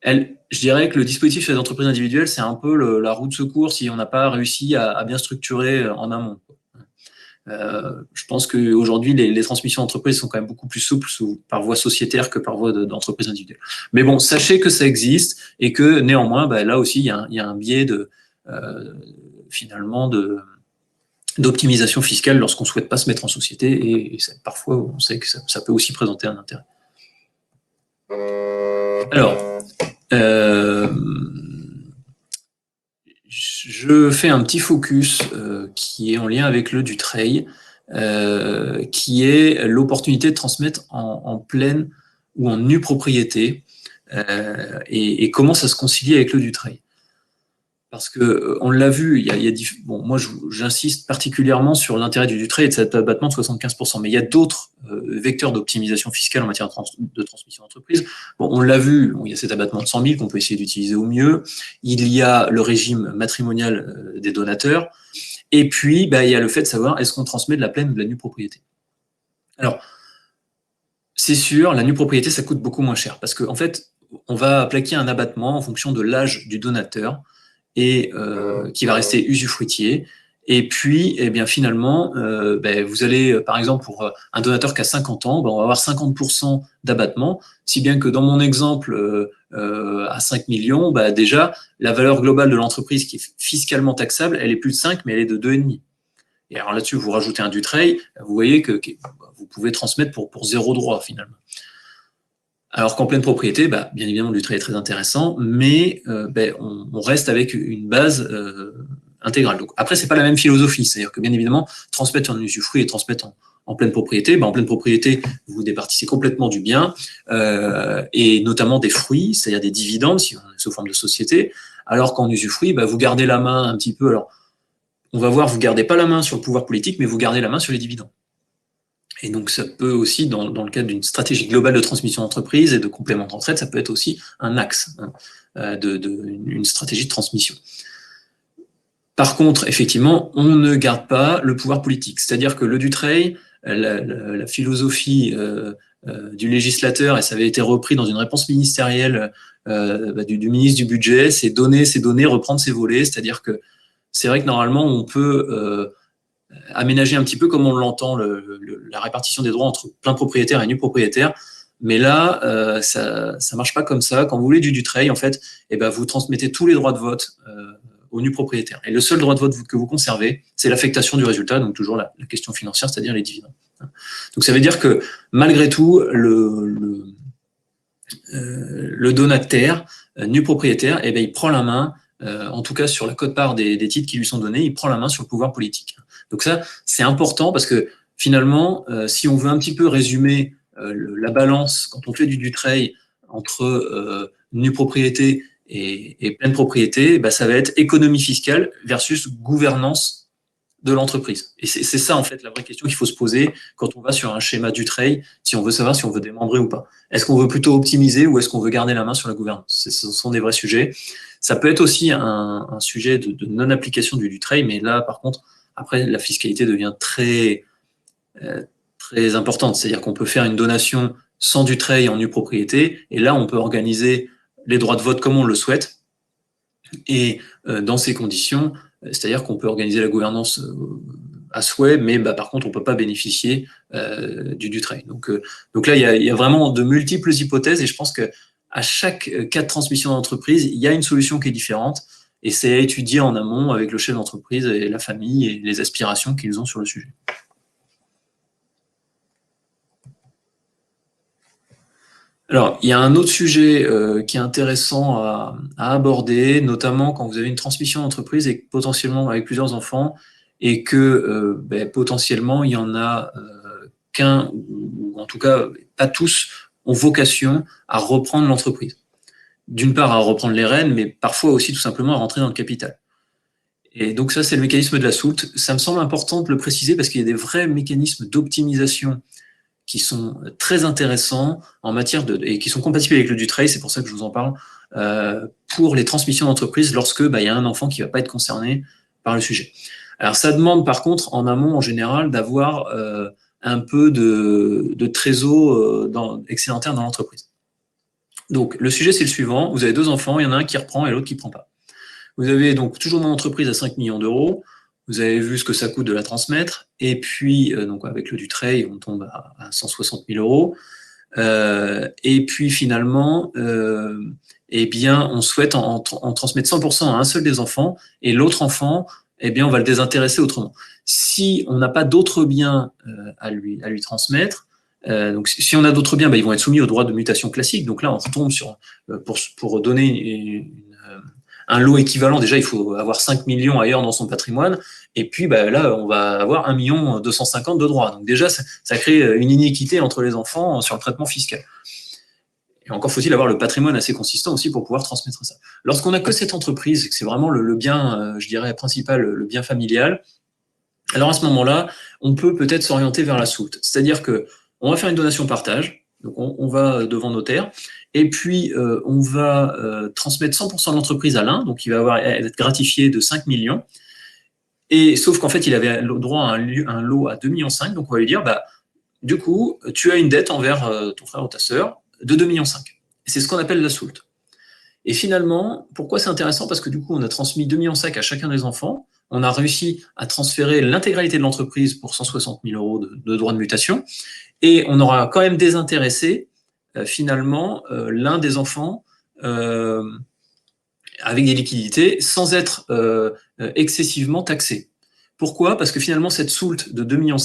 je dirais que le dispositif sur les entreprises individuelles, c'est un peu la roue de secours si on n'a pas réussi à bien structurer en amont. Je pense qu'aujourd'hui, les transmissions d'entreprise sont quand même beaucoup plus souples par voie sociétaire que par voie d'entreprise individuelle. Mais bon, sachez que ça existe et que néanmoins, bah, là aussi, il y a un biais finalement d'optimisation fiscale lorsqu'on ne souhaite pas se mettre en société et parfois, on sait que ça peut aussi présenter un intérêt. Alors, je fais un petit focus qui est en lien avec le Dutreil, qui est l'opportunité de transmettre en pleine ou en nue propriété et comment ça se concilie avec le Dutreil. Parce que on l'a vu, bon, moi j'insiste particulièrement sur l'intérêt du Dutreil et de cet abattement de 75%, mais il y a d'autres vecteurs d'optimisation fiscale en matière de transmission d'entreprise. Bon, on l'a vu, il y a cet abattement de 100 000 qu'on peut essayer d'utiliser au mieux. Il y a le régime matrimonial des donateurs. Et puis, bah, il y a le fait de savoir est-ce qu'on transmet de la pleine ou de la nue propriété. Alors, c'est sûr, la nue propriété, ça coûte beaucoup moins cher parce qu'en fait, on va appliquer un abattement en fonction de l'âge du donateur et qui va rester usufruitier. Et puis, eh bien, finalement, ben, vous allez, par exemple, pour un donateur qui a 50 ans, ben, on va avoir 50% d'abattement, si bien que dans mon exemple à 5 millions, ben, déjà, la valeur globale de l'entreprise qui est fiscalement taxable, elle est plus de 5, mais elle est de 2,5. Et alors là-dessus, vous rajoutez un Dutreil, vous voyez que vous pouvez transmettre pour zéro droit, finalement. Alors qu'en pleine propriété, bah, bien évidemment, le Dutreil est très intéressant, mais ben, on reste avec une base intégrale. Donc, après, c'est pas la même philosophie. C'est-à-dire que, bien évidemment, transmettre en usufruit et transmettre en pleine propriété, ben, en pleine propriété, vous départissez complètement du bien, et notamment des fruits, c'est-à-dire des dividendes, si on est sous forme de société, alors qu'en usufruit, ben, vous gardez la main un petit peu. Alors, on va voir, vous gardez pas la main sur le pouvoir politique, mais vous gardez la main sur les dividendes. Et donc, ça peut aussi, dans le cadre d'une stratégie globale de transmission d'entreprise et de complément de retraite, ça peut être aussi un axe d'une stratégie de transmission. Par contre, effectivement, on ne garde pas le pouvoir politique. C'est-à-dire que le Dutreil, la philosophie du législateur, et ça avait été repris dans une réponse ministérielle du ministre du Budget, c'est donner ses données, reprendre ses volets. C'est-à-dire que c'est vrai que normalement, on peut aménager un petit peu comme on l'entend, la répartition des droits entre plein propriétaire et nu propriétaire. Mais là, ça ne marche pas comme ça. Quand vous voulez du Dutreil, en fait, eh ben, vous transmettez tous les droits de vote au nu propriétaire. Et le seul droit de vote que vous conservez, c'est l'affectation du résultat, donc toujours la question financière, c'est-à-dire les dividendes. Donc ça veut dire que malgré tout, le donataire, nu propriétaire, eh ben, il prend la main, en tout cas sur la quote-part des titres qui lui sont donnés, il prend la main sur le pouvoir politique. Donc ça, c'est important parce que finalement, si on veut un petit peu résumer la balance quand on fait du Dutreil entre nue propriété et pleine propriété, bah, ça va être économie fiscale versus gouvernance de l'entreprise. Et c'est ça, en fait, la vraie question qu'il faut se poser quand on va sur un schéma Dutreil, si on veut savoir si on veut démembrer ou pas. Est-ce qu'on veut plutôt optimiser ou est-ce qu'on veut garder la main sur la gouvernance? Ce sont des vrais sujets. Ça peut être aussi un sujet de non-application du Dutreil, mais là, par contre, après, la fiscalité devient très importante. C'est-à-dire qu'on peut faire une donation sans Dutreil en nue propriété, et là, on peut organiser les droits de vote comme on le souhaite. Et dans ces conditions, c'est-à-dire qu'on peut organiser la gouvernance à souhait, mais bah, par contre, on ne peut pas bénéficier du Dutreil. Donc là, il y a vraiment de multiples hypothèses, et je pense qu'à chaque cas de transmission d'entreprise, il y a une solution qui est différente, et c'est à étudier en amont avec le chef d'entreprise et la famille et les aspirations qu'ils ont sur le sujet. Alors, il y a un autre sujet qui est intéressant à aborder, notamment quand vous avez une transmission d'entreprise et potentiellement avec plusieurs enfants, et que potentiellement il y en a qu'un, ou en tout cas pas tous, ont vocation à reprendre l'entreprise. D'une part à reprendre les rênes, mais parfois aussi tout simplement à rentrer dans le capital. Et donc ça, c'est le mécanisme de la soulte. Ça me semble important de le préciser parce qu'il y a des vrais mécanismes d'optimisation qui sont très intéressants en matière et qui sont compatibles avec le Dutreil, c'est pour ça que je vous en parle, pour les transmissions d'entreprise lorsque il y a un enfant qui ne va pas être concerné par le sujet. Alors ça demande par contre en amont en général d'avoir un peu de trésor excédentaire dans l'entreprise. Donc le sujet c'est le suivant, vous avez deux enfants, il y en a un qui reprend et l'autre qui ne prend pas. Vous avez donc toujours mon entreprise à 5 millions d'euros. Vous avez vu ce que ça coûte de la transmettre. Et puis, donc avec le Dutreil, on tombe à 160 000 euros. Et puis finalement, eh bien, on souhaite en transmettre 100% à un seul des enfants. Et l'autre enfant, eh bien, on va le désintéresser autrement. Si on n'a pas d'autres biens à lui transmettre, donc si on a d'autres biens, ils vont être soumis aux droits de mutation classiques. Donc là, on tombe sur, pour donner un lot équivalent, déjà, il faut avoir 5 millions ailleurs dans son patrimoine. Et puis là, on va avoir 1 250 000 de droits. Donc déjà, ça crée une iniquité entre les enfants sur le traitement fiscal. Et encore faut-il avoir le patrimoine assez consistant aussi pour pouvoir transmettre ça. Lorsqu'on n'a que cette entreprise, que c'est vraiment le bien, je dirais, principal, le bien familial, alors à ce moment-là, on peut peut-être s'orienter vers la soulte. C'est-à-dire que on va faire une donation partage, donc on va devant notaire, et puis on va transmettre 100% de l'entreprise à l'un, donc il va être gratifié de 5 millions, et sauf qu'en fait il avait le droit à un lot à 2,5 millions, donc on va lui dire, du coup, tu as une dette envers ton frère ou ta sœur de 2,5 millions. Et c'est ce qu'on appelle la soulte. Et finalement, pourquoi c'est intéressant? Parce que du coup, on a transmis 2,5 millions à chacun des enfants. On a réussi à transférer l'intégralité de l'entreprise pour 160 000 euros de droits de mutation. Et on aura quand même désintéressé, finalement, l'un des enfants avec des liquidités sans être excessivement taxé. Pourquoi? Parce que finalement, cette soulte de 2,5 millions,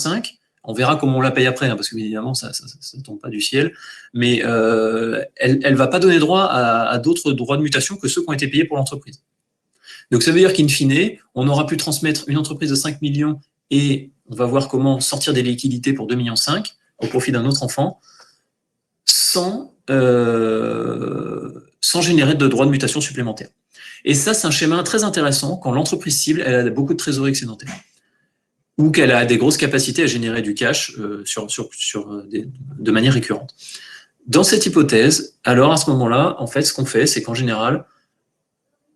on verra comment on la paye après, parce que évidemment, ça ne tombe pas du ciel, mais elle ne va pas donner droit à d'autres droits de mutation que ceux qui ont été payés pour l'entreprise. Donc ça veut dire qu'in fine, on aura pu transmettre une entreprise de 5 millions et on va voir comment sortir des liquidités pour 2,5 millions au profit d'un autre enfant sans générer de droits de mutation supplémentaires. Et ça, c'est un schéma très intéressant quand l'entreprise cible, elle a beaucoup de trésorerie excédentaire ou qu'elle a des grosses capacités à générer du cash de manière récurrente. Dans cette hypothèse, alors à ce moment-là, en fait, ce qu'on fait, c'est qu'en général,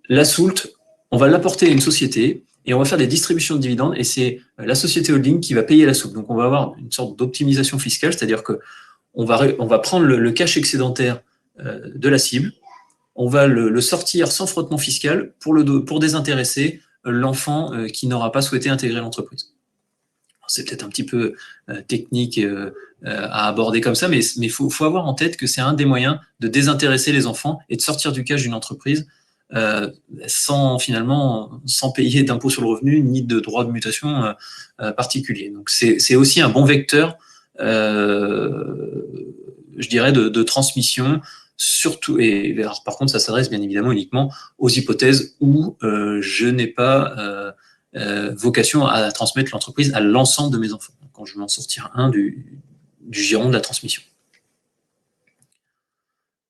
la soulte, on va l'apporter à une société et on va faire des distributions de dividendes et c'est la société holding qui va payer la soulte. Donc on va avoir une sorte d'optimisation fiscale, c'est-à-dire qu'on va prendre le cash excédentaire de la cible, on va le sortir sans frottement fiscal pour désintéresser l'enfant qui n'aura pas souhaité intégrer l'entreprise. C'est peut-être un petit peu technique à aborder comme ça, mais il faut avoir en tête que c'est un des moyens de désintéresser les enfants et de sortir du cash d'une entreprise sans payer d'impôt sur le revenu ni de droit de mutation particulier. Donc c'est aussi un bon vecteur, je dirais, de transmission. Surtout, et alors, par contre, ça s'adresse bien évidemment uniquement aux hypothèses où je n'ai pas vocation à transmettre l'entreprise à l'ensemble de mes enfants, quand je vais en sortir un du giron de la transmission.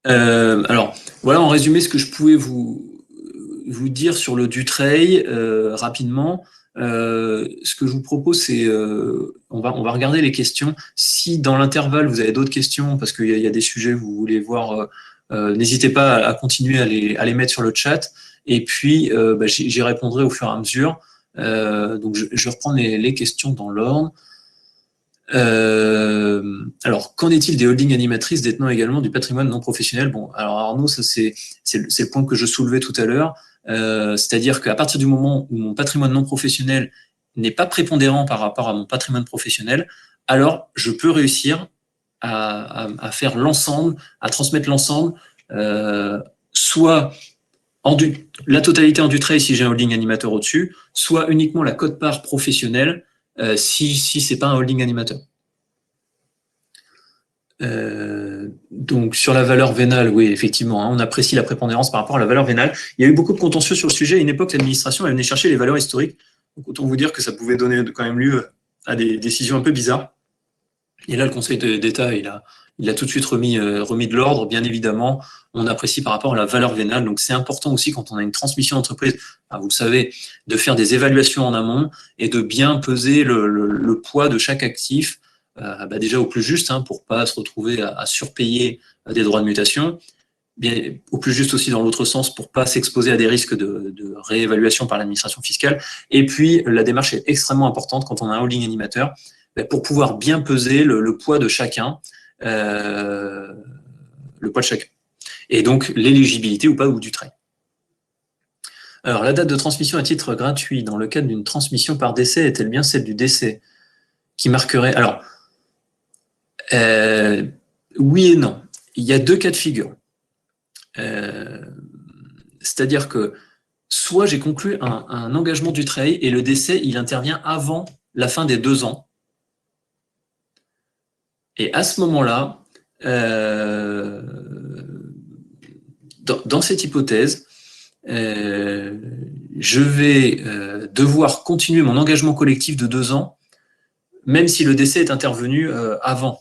Alors, voilà en résumé ce que je pouvais vous dire sur le Dutreil rapidement. Ce que je vous propose, c'est on va regarder les questions. Si dans l'intervalle vous avez d'autres questions, parce qu'il y a des sujets que vous voulez voir, n'hésitez pas à continuer à les mettre sur le chat. Et puis j'y répondrai au fur et à mesure. Donc je reprends les questions dans l'ordre. Alors, qu'en est-il des holdings animatrices détenant également du patrimoine non professionnel? Bon, alors Arnaud, ça c'est le point que je soulevais tout à l'heure. C'est-à-dire qu'à partir du moment où mon patrimoine non professionnel n'est pas prépondérant par rapport à mon patrimoine professionnel, alors je peux réussir à faire l'ensemble, à transmettre l'ensemble, soit la totalité en Dutreil si j'ai un holding animateur au-dessus, soit uniquement la quote-part professionnelle si c'est pas un holding animateur. Donc sur la valeur vénale, oui, effectivement, on apprécie la prépondérance par rapport à la valeur vénale. Il y a eu beaucoup de contentieux sur le sujet. À une époque, l'administration elle venait chercher les valeurs historiques. Donc autant vous dire que ça pouvait donner quand même lieu à des décisions un peu bizarres. Et là, le Conseil d'État, il a tout de suite remis de l'ordre. Bien évidemment, on apprécie par rapport à la valeur vénale. Donc c'est important aussi quand on a une transmission d'entreprise, vous le savez, de faire des évaluations en amont et de bien peser le poids de chaque actif. Déjà au plus juste, pour pas se retrouver à surpayer des droits de mutation, bien, au plus juste aussi dans l'autre sens pour pas s'exposer à des risques de réévaluation par l'administration fiscale. Et puis la démarche est extrêmement importante quand on a un holding animateur pour pouvoir bien peser le poids de chacun, le poids de chacun, et donc l'éligibilité ou pas ou du trait. Alors la date de transmission à titre gratuit dans le cadre d'une transmission par décès est-elle bien celle du décès qui marquerait. Alors oui et non. Il y a deux cas de figure. C'est-à-dire que soit j'ai conclu un engagement du trait et le décès, il intervient avant la fin des 2 ans. Et à ce moment-là, dans cette hypothèse, je vais devoir continuer mon engagement collectif de 2 ans, même si le décès est intervenu avant.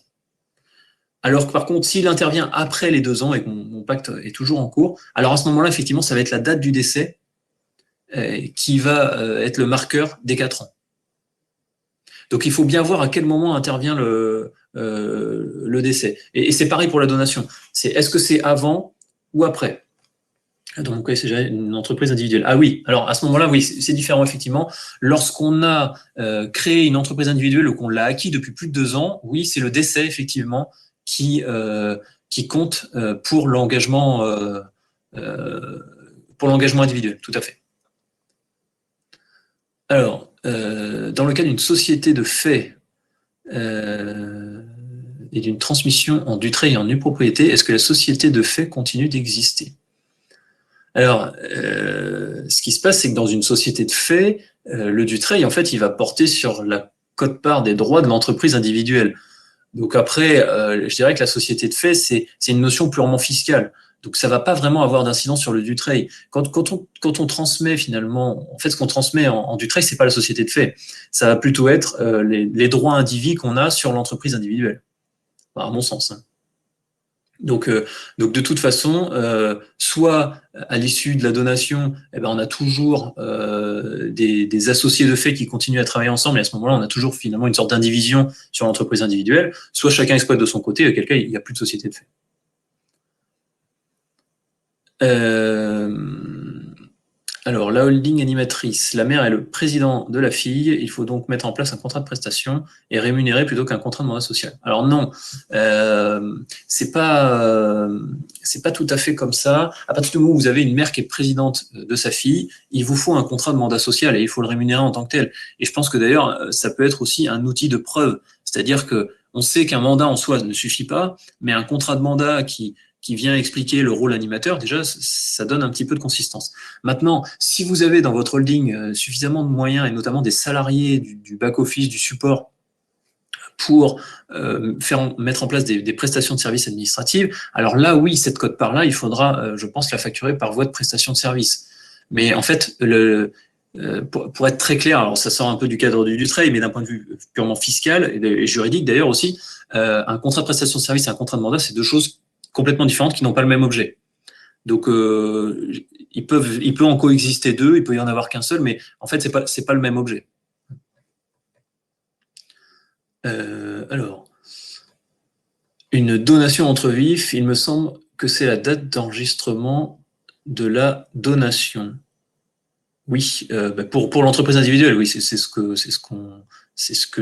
Alors que par contre, s'il intervient après les 2 ans et que mon pacte est toujours en cours, alors à ce moment-là, effectivement, ça va être la date du décès qui va être le marqueur des 4 ans. Donc il faut bien voir à quel moment intervient le décès. Et c'est pareil pour la donation. Est-ce que c'est avant ou après? Donc c'est une entreprise individuelle. Ah oui, alors à ce moment-là, oui, c'est différent effectivement. Lorsqu'on a créé une entreprise individuelle ou qu'on l'a acquis depuis plus de 2 ans, oui, c'est le décès effectivement qui compte pour l'engagement individuel, tout à fait. Alors, dans le cas d'une société de fait et d'une transmission en dutrait et en nue propriété, est-ce que la société de fait continue d'exister? Alors, ce qui se passe, c'est que dans une société de fait, le dutrait, en fait, il va porter sur la quote-part des droits de l'entreprise individuelle. Donc après, je dirais que la société de fait, c'est une notion purement fiscale. Donc ça va pas vraiment avoir d'incidence sur le dutrait. Quand on transmet finalement, en fait, ce qu'on transmet en dutrait, c'est pas la société de fait. Ça va plutôt être les droits indivis qu'on a sur l'entreprise individuelle, à mon sens. Donc de toute façon, soit à l'issue de la donation, on a toujours des associés de fait qui continuent à travailler ensemble, et à ce moment-là, on a toujours finalement une sorte d'indivision sur l'entreprise individuelle, soit chacun exploite de son côté, auquel cas il n'y a plus de société de fait. Alors, la holding animatrice, la mère est le président de la fille, il faut donc mettre en place un contrat de prestation et rémunérer plutôt qu'un contrat de mandat social. Alors non, c'est pas tout à fait comme ça. À partir du moment où vous avez une mère qui est présidente de sa fille, il vous faut un contrat de mandat social et il faut le rémunérer en tant que tel. Et je pense que d'ailleurs, ça peut être aussi un outil de preuve, c'est-à-dire que on sait qu'un mandat en soi ne suffit pas, mais un contrat de mandat qui vient expliquer le rôle animateur, déjà, ça donne un petit peu de consistance. Maintenant, si vous avez dans votre holding suffisamment de moyens, et notamment des salariés, du back-office, du support, pour mettre en place des prestations de services administratives, alors là, oui, cette quote-part-là, il faudra, je pense, la facturer par voie de prestation de service. Mais en fait, pour être très clair, alors ça sort un peu du cadre du trade, mais d'un point de vue purement fiscal et juridique d'ailleurs aussi, un contrat de prestation de service et un contrat de mandat, c'est deux choses complètement différentes qui n'ont pas le même objet. Donc, il peut en coexister deux, il peut y en avoir qu'un seul, mais en fait, c'est pas le même objet. Alors, une donation entre vifs, il me semble que c'est la date d'enregistrement de la donation. Oui, pour l'entreprise individuelle, oui, c'est ce que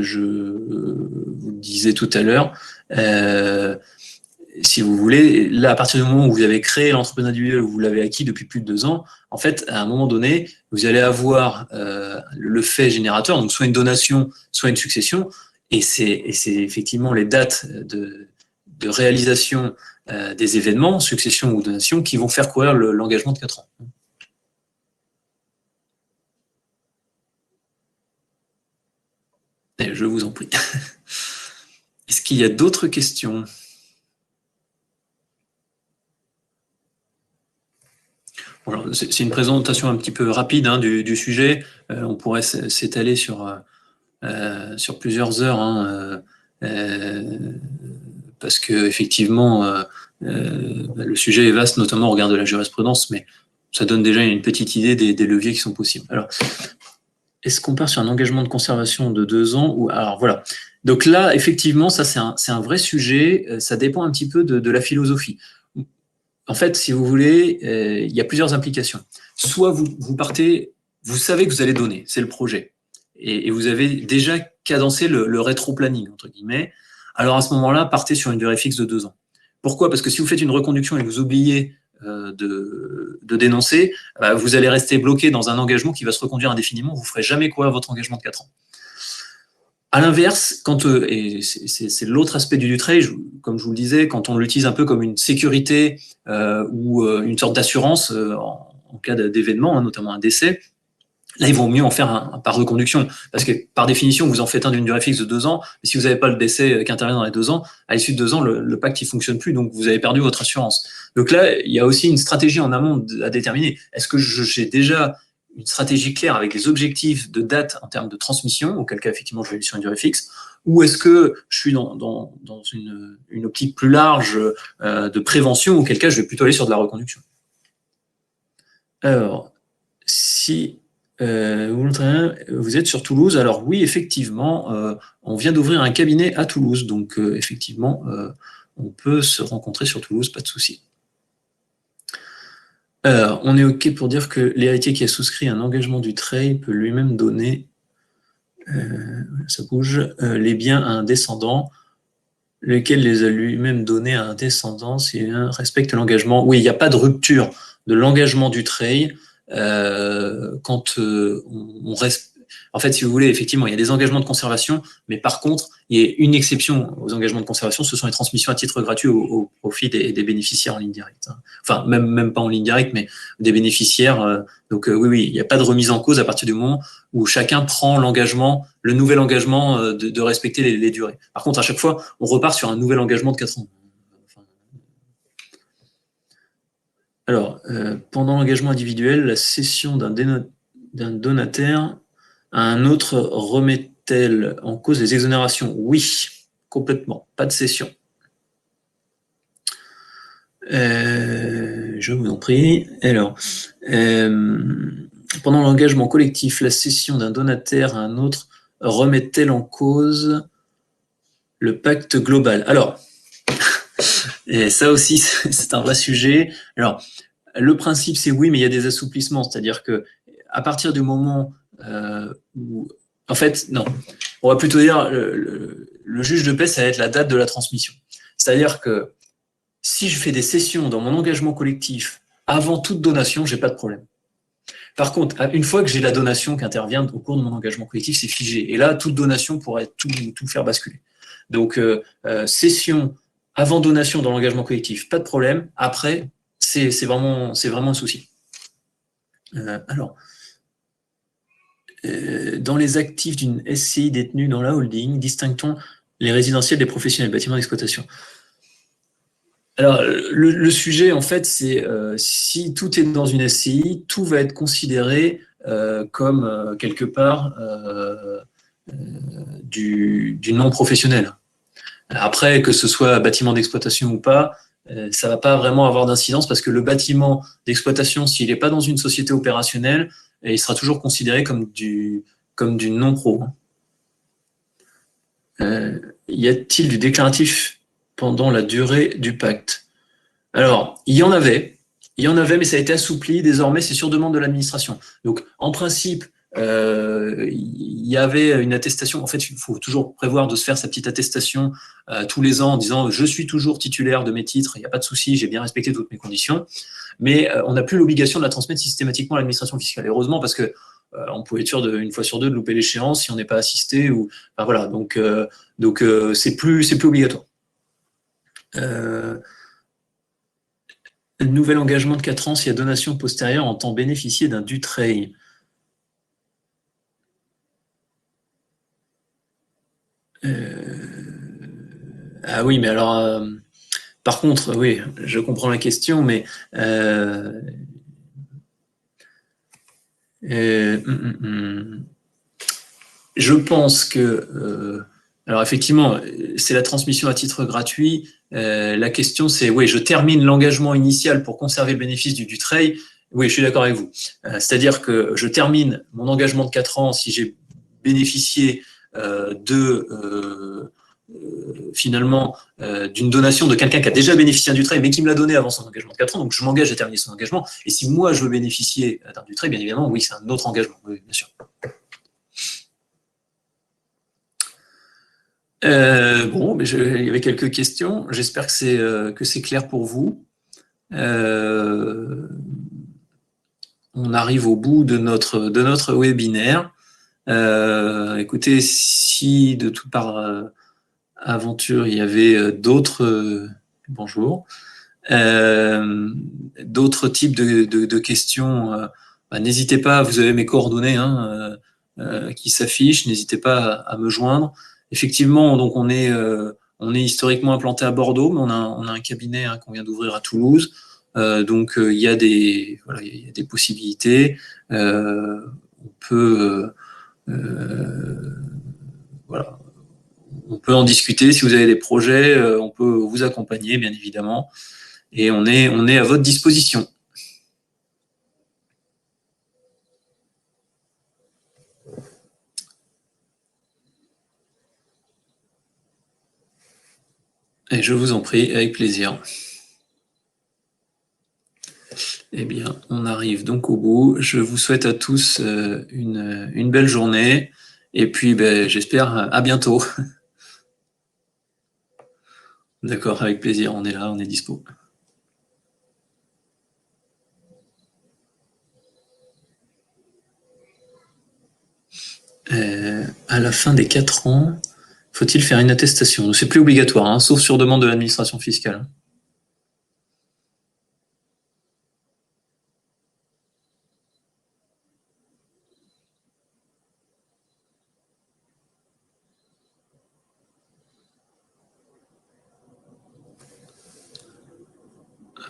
je vous disais tout à l'heure. Si vous voulez, là, à partir du moment où vous avez créé l'entreprise individuelle, où vous l'avez acquis depuis plus de 2 ans, en fait, à un moment donné, vous allez avoir le fait générateur, donc soit une donation, soit une succession, et c'est effectivement les dates de réalisation des événements, succession ou donation, qui vont faire courir l'engagement de 4 ans. Et je vous en prie. Est-ce qu'il y a d'autres questions ? C'est une présentation un petit peu rapide hein, du sujet. On pourrait s'étaler sur plusieurs heures, hein, parce que effectivement, le sujet est vaste, notamment au regard de la jurisprudence, mais ça donne déjà une petite idée des leviers qui sont possibles. Alors, est-ce qu'on part sur un engagement de conservation de 2 ans ou alors voilà. Donc là, effectivement, ça c'est un vrai sujet. Ça dépend un petit peu de la philosophie. En fait, si vous voulez, il y a plusieurs implications. Soit vous partez, vous savez que vous allez donner, c'est le projet, et vous avez déjà cadencé le rétro-planning entre guillemets. Alors à ce moment-là, partez sur une durée fixe de 2 ans. Pourquoi? Parce que si vous faites une reconduction et que vous oubliez de dénoncer, vous allez rester bloqué dans un engagement qui va se reconduire indéfiniment. Vous ne ferez jamais courir votre engagement de 4 ans. À l'inverse, et c'est l'autre aspect du trade, comme je vous le disais, quand on l'utilise un peu comme une sécurité ou une sorte d'assurance en cas d'événement, hein, notamment un décès, là, ils vont mieux en faire un par reconduction. Parce que par définition, vous en faites un d'une durée fixe de 2 ans, mais si vous n'avez pas le décès qui intervient dans les 2 ans, à l'issue de 2 ans, le pacte ne fonctionne plus, donc vous avez perdu votre assurance. Donc là, il y a aussi une stratégie en amont à déterminer. Est-ce que j'ai déjà une stratégie claire avec des objectifs de date en termes de transmission, auquel cas effectivement je vais aller sur une durée fixe, ou est-ce que je suis dans une optique plus large de prévention, auquel cas je vais plutôt aller sur de la reconduction. Alors, si vous êtes sur Toulouse, alors oui, effectivement, on vient d'ouvrir un cabinet à Toulouse, donc effectivement, on peut se rencontrer sur Toulouse, pas de souci. On est OK pour dire que l'héritier qui a souscrit un engagement du TREI peut lui-même donner, ça bouge, les biens à un descendant, lequel les a lui-même donnés à un descendant s'il respecte l'engagement. Oui, il n'y a pas de rupture de l'engagement du TREI quand on reste. En fait, si vous voulez, effectivement, il y a des engagements de conservation, mais par contre, il y a une exception aux engagements de conservation, ce sont les transmissions à titre gratuit au profit des bénéficiaires en ligne directe. Enfin, même pas en ligne directe, mais des bénéficiaires. Donc oui, il n'y a pas de remise en cause à partir du moment où chacun prend l'engagement, le nouvel engagement de respecter les durées. Par contre, à chaque fois, on repart sur un nouvel engagement de 4 ans. Alors, pendant l'engagement individuel, la cession d'un donataire à un autre remet-elle en cause les exonérations? Oui, complètement. Pas de cession. Je vous en prie. Alors, pendant l'engagement collectif, la cession d'un donataire à un autre remet-elle en cause le pacte global? Alors, et ça aussi, c'est un vrai sujet. Alors, le principe, c'est oui, mais il y a des assouplissements. C'est-à-dire que à partir du moment où, en fait, non, on va plutôt dire le juge de paix, ça va être la date de la transmission. C'est-à-dire que si je fais des cessions dans mon engagement collectif avant toute donation, j'ai pas de problème. Par contre, une fois que j'ai la donation qui intervient au cours de mon engagement collectif, c'est figé. Et là, toute donation pourrait tout faire basculer. Donc, cession avant donation dans l'engagement collectif, pas de problème. Après, c'est vraiment un souci. Alors, dans les actifs d'une SCI détenue dans la holding, distingue-t-on les résidentiels des professionnels, bâtiments d'exploitation? Alors, le sujet, en fait, c'est si tout est dans une SCI, tout va être considéré comme quelque part du non professionnel. Après, que ce soit bâtiment d'exploitation ou pas, ça va pas vraiment avoir d'incidence parce que le bâtiment d'exploitation, s'il n'est pas dans une société opérationnelle, il sera toujours considéré comme du non-pro. Y a-t-il du déclaratif pendant la durée du pacte? Alors, il y en avait, mais ça a été assoupli. Désormais, c'est sur demande de l'administration. Donc, en principe, il y avait une attestation. En fait, il faut toujours prévoir de se faire sa petite attestation tous les ans en disant je suis toujours titulaire de mes titres, il n'y a pas de souci, j'ai bien respecté toutes mes conditions. Mais on n'a plus l'obligation de la transmettre systématiquement à l'administration fiscale. Et heureusement, parce que on pouvait être sûr une fois sur deux de louper l'échéance si on n'est pas assisté. Enfin, voilà, donc c'est plus obligatoire. Nouvel engagement de 4 ans si la donation postérieure entend bénéficier d'un DUTREI. Ah oui, mais alors, par contre, oui, je comprends la question, mais Je pense que, alors effectivement, c'est la transmission à titre gratuit. La question, c'est, oui, je termine l'engagement initial pour conserver le bénéfice du trade. Oui, je suis d'accord avec vous. C'est-à-dire que je termine mon engagement de 4 ans si j'ai bénéficié finalement d'une donation de quelqu'un qui a déjà bénéficié du trade, mais qui me l'a donné avant son engagement de 4 ans. Donc je m'engage à terminer son engagement. Et si moi je veux bénéficier du trade, bien évidemment, oui, c'est un autre engagement. Oui, bien sûr. Bon, mais il y avait quelques questions. J'espère que c'est clair pour vous. On arrive au bout de notre webinaire. Écoutez, si de toute aventure il y avait bonjour, d'autres types de questions, n'hésitez pas. Vous avez mes coordonnées qui s'affichent. N'hésitez pas à me joindre. Effectivement, donc on est historiquement implanté à Bordeaux, mais on a un cabinet qu'on vient d'ouvrir à Toulouse. Donc il y a des possibilités. On peut voilà, on peut en discuter. Si vous avez des projets, on peut vous accompagner, bien évidemment. Et on est à votre disposition. Et je vous en prie, avec plaisir. Eh bien, on arrive donc au bout. Je vous souhaite à tous une belle journée. Et puis, j'espère à bientôt. D'accord, avec plaisir. On est là, on est dispo. À la fin des 4 ans, faut-il faire une attestation? C'est plus obligatoire, sauf sur demande de l'administration fiscale.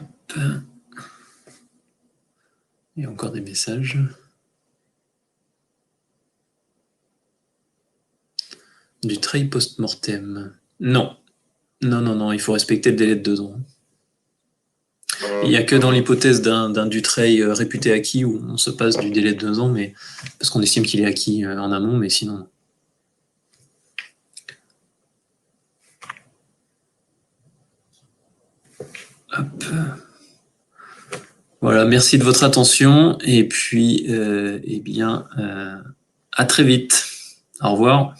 Hop. Il y a encore des messages. Du trade post-mortem. Non. Non, il faut respecter le délai de 2 ans. Il n'y a que dans l'hypothèse d'un Dutreil réputé acquis où on se passe du délai de 2 ans, mais parce qu'on estime qu'il est acquis en amont, mais sinon. Hop. Voilà, merci de votre attention et puis, à très vite. Au revoir.